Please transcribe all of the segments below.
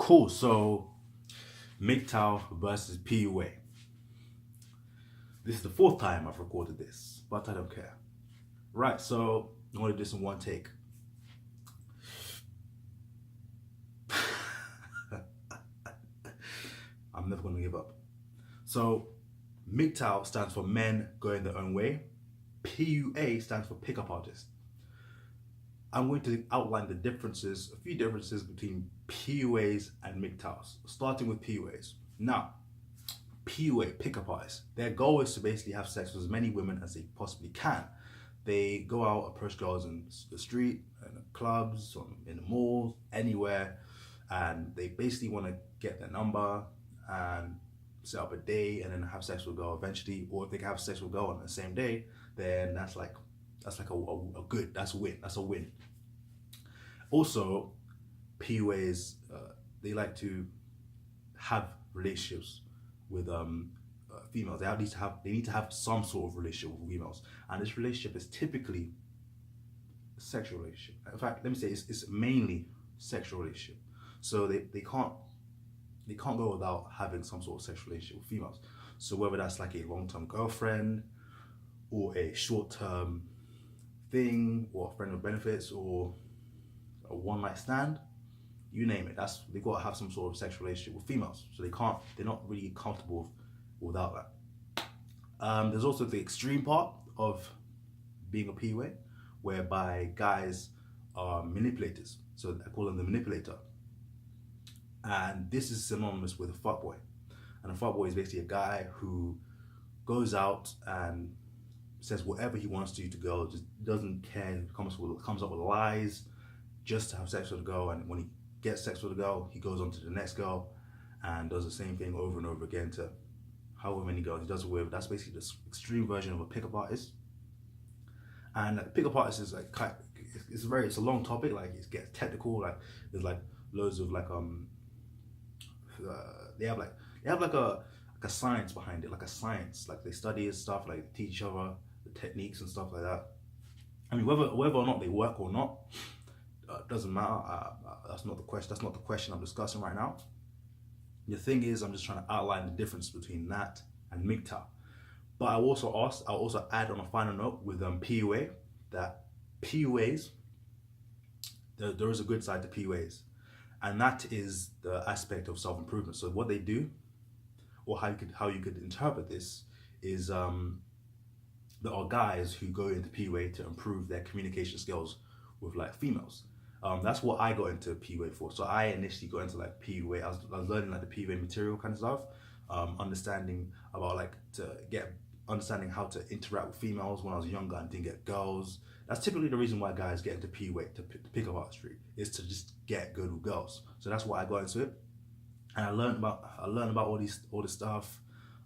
Cool. So MGTOW versus PUA. This is the fourth time I've recorded this, but I don't care. Right, so I'm gonna do this in one take. I'm never gonna give up. So MGTOW stands for men going their own way. PUA stands for pickup artist. I'm going to outline the differences, a few differences between PUAs and MGTOWs, starting with PUAs. Now, PUA, pickup artists, their goal is to basically have sex with as many women as they possibly can. They go out, approach girls in the street, in the clubs, or in the malls, anywhere, and they basically want to get their number and set up a day and then have sex with a girl eventually. Or if they can have sex with a girl on the same day, then that's like a good, that's a win, that's a win. Also, PUAs, they like to have relationships with females. They need to have some sort of relationship with females, and this relationship is typically a sexual relationship. In fact, let me say it's mainly sexual relationship. So they can't go without having some sort of sexual relationship with females. So whether that's like a long-term girlfriend or a short-term thing or a friend with benefits or a one-night stand, you name it. They got to have some sort of sexual relationship with females. So they're not really comfortable without that. There's also the extreme part of being a PUA, whereby guys are manipulators. So I call them the manipulator. And this is synonymous with a fuckboy. And a fuckboy is basically a guy who goes out and says whatever he wants to girls, just doesn't care, comes up with lies just to have sex with a girl, and when he gets sex with a girl, he goes on to the next girl and does the same thing over and over again to however many girls he does it with. That's basically the extreme version of a pickup artist. And a pickup artist is like it's a long topic. Like it gets technical. Like there's like loads of they have like a science behind it, like a science. Like they study and stuff. Like they teach each other the techniques and stuff like that. I mean, whether or not they work or not, doesn't matter. That's not the question. That's not the question I'm discussing right now. The thing is, I'm just trying to outline the difference between that and MGTOW. But I'll also add on a final note with PUA that PUAs, there is a good side to PUAs, and that is the aspect of self-improvement. So what they do, or how you could interpret this, is there are guys who go into PUA to improve their communication skills with like females. That's what I got into PUA for. So I initially got into like PUA. I was learning like the PUA material kind of stuff, understanding how to interact with females when I was younger and didn't get girls. That's typically the reason why guys get into PUA, to pick up artistry, is to just get good with girls. So that's why I got into it, and I learned about all this stuff.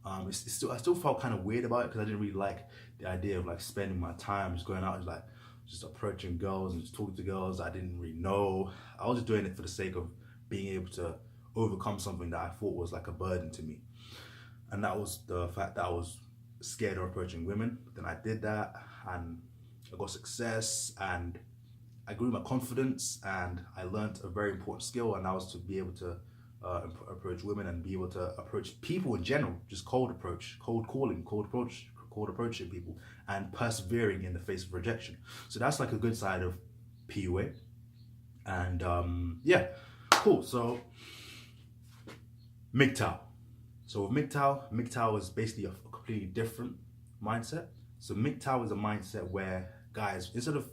I still felt kind of weird about it because I didn't really like the idea of like spending my time just going out and just approaching girls and just talking to girls I didn't really know. I was just doing it for the sake of being able to overcome something that I thought was like a burden to me. And that was the fact that I was scared of approaching women. Then I did that and I got success and I grew my confidence and I learned a very important skill, and that was to be able to approach women and be able to approach people in general, just cold approaching people and persevering in the face of rejection. So that's like a good side of PUA. And yeah, cool. So MGTOW. So with MGTOW is basically a completely different mindset. So MGTOW is a mindset where guys, instead of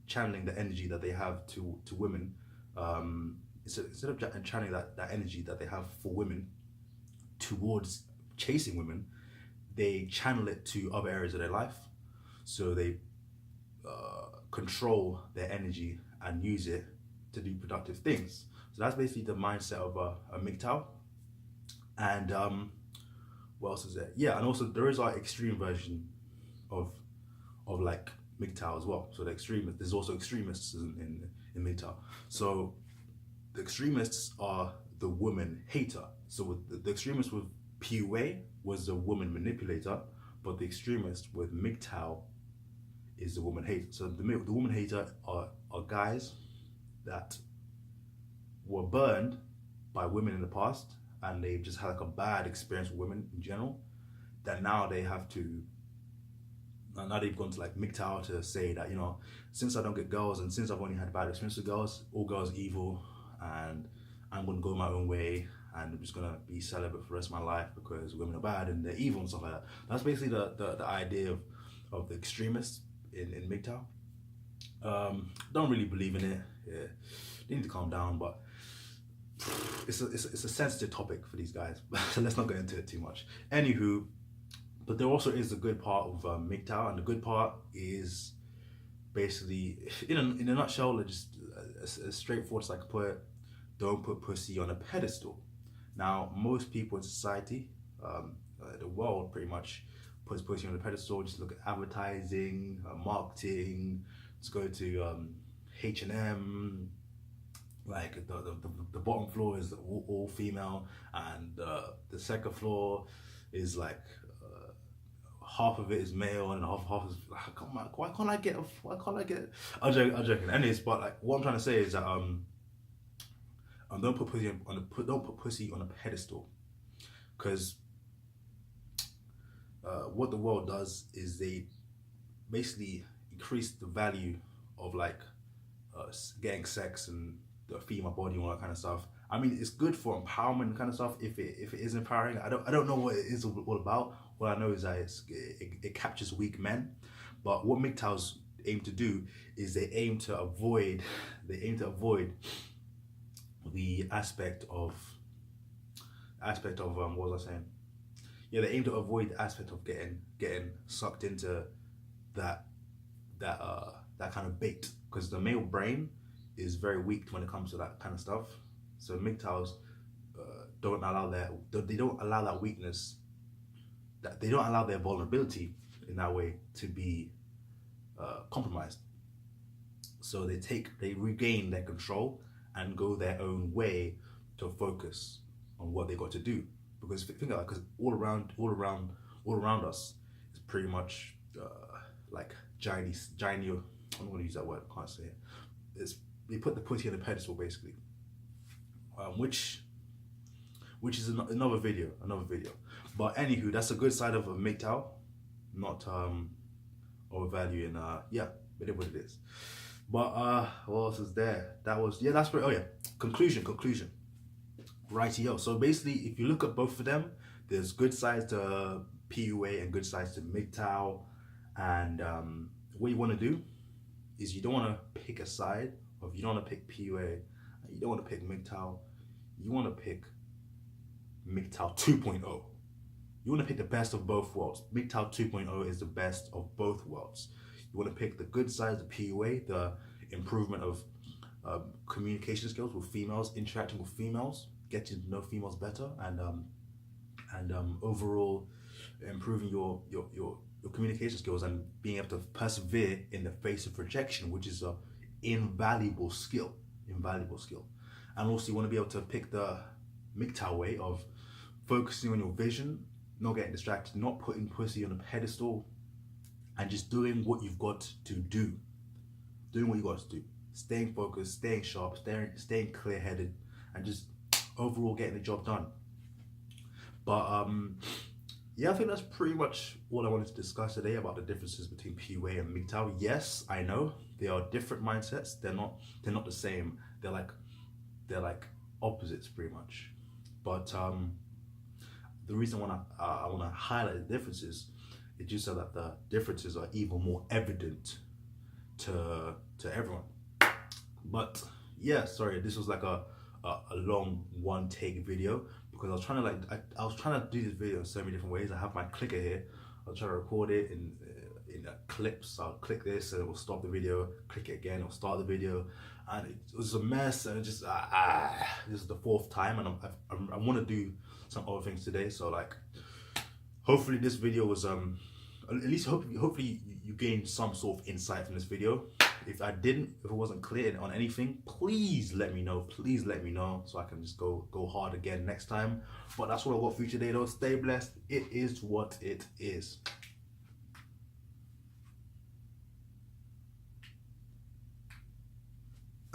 channeling the energy that they have to women, instead of channeling that energy that they have for women towards chasing women, they channel it to other areas of their life. So they control their energy and use it to do productive things. So that's basically the mindset of a MGTOW. And what else is there? Yeah, and also there is our extreme version of like MGTOW as well. So there's also extremists in MGTOW. So the extremists are the woman hater. So with the extremist with PUA was the woman manipulator, but the extremist with MGTOW is the woman hater. So the woman hater are guys that were burned by women in the past, and they've just had like a bad experience with women in general, that now they have to, now they've gone to like MGTOW to say that, you know, since I don't get girls and since I've only had bad experience with girls, all girls are evil, and I'm gonna go my own way, and I'm just gonna be celibate for the rest of my life because women are bad and they're evil and stuff like that. That's basically the idea of the extremists in MGTOW. Don't really believe in it. Yeah, they need to calm down, but it's a sensitive topic for these guys, so let's not get into it too much. Anywho, but there also is a good part of MGTOW, and the good part is basically, in a nutshell, just as straightforward as I can put it, don't put pussy on a pedestal. Now, most people in society, the world pretty much puts pussy on a pedestal. Just look at advertising, marketing. Let's go to H&M. Like the bottom floor is all female, and the second floor is like half of it is male and half is like, why can't I get I'm joking. Anyways, but like what I'm trying to say is that don't put pussy on a pedestal, because what the world does is they basically increase the value of like getting sex and the female body and all that kind of stuff. I mean, it's good for empowerment kind of stuff if it is empowering. I don't know what it is all about. What I know is that it captures weak men. But what MGTOWs aim to do is they aim to avoid the aspect of what was I saying? Yeah, they aim to avoid the aspect of getting sucked into that kind of bait, because the male brain is very weak when it comes to that kind of stuff. So MGTOWs don't allow that weakness, that they don't allow their vulnerability in that way to be compromised. So they regain their control and go their own way to focus on what they got to do. Because think about it, because all around us is pretty much like gynae. I'm going to use that word. I can't say it. They put the pussy on a pedestal basically, which is another video. But anywho, that's a good side of a MGTOW, not overvaluing. Yeah, it is what it is. But what else is there? That's pretty. Oh yeah, conclusion. Rightio. So basically, if you look at both of them, there's good sides to PUA and good sides to MGTOW, and what you want to do is you don't want to pick a side. Of you don't want to pick PUA, you don't want to pick MGTOW, you want to pick MGTOW 2.0. You want to pick the best of both worlds. MGTOW 2.0 is the best of both worlds. You want to pick the good sides of PUA, the improvement of communication skills with females, interacting with females, getting to know females better, and overall improving your communication skills and being able to persevere in the face of rejection, which is a invaluable skill. And also you want to be able to pick the MGTOW way of focusing on your vision, not getting distracted, not putting pussy on a pedestal, and just doing what you've got to do. Staying focused, staying sharp, staying clear-headed, and just overall getting the job done. But yeah, I think that's pretty much all I wanted to discuss today about the differences between PUA and MGTOW. Yes, I know they are different mindsets. They're not the same. They're like opposites pretty much. But the reason I want to highlight the differences is just so that the differences are even more evident to everyone. But yeah, sorry, this was like a long one take video, because I was trying to do this video in so many different ways. I have my clicker here. I'll try to record it in clips. I'll click this and it will stop the video. Click it again, it'll start the video, and it was a mess. And it just this is the fourth time, and I want to do some other things today. So like, hopefully this video was at least hopefully you gained some sort of insight from this video. If it wasn't clear on anything, please let me know. So I can just go hard again next time. But that's what I got for you today though. Stay blessed. It is what it is.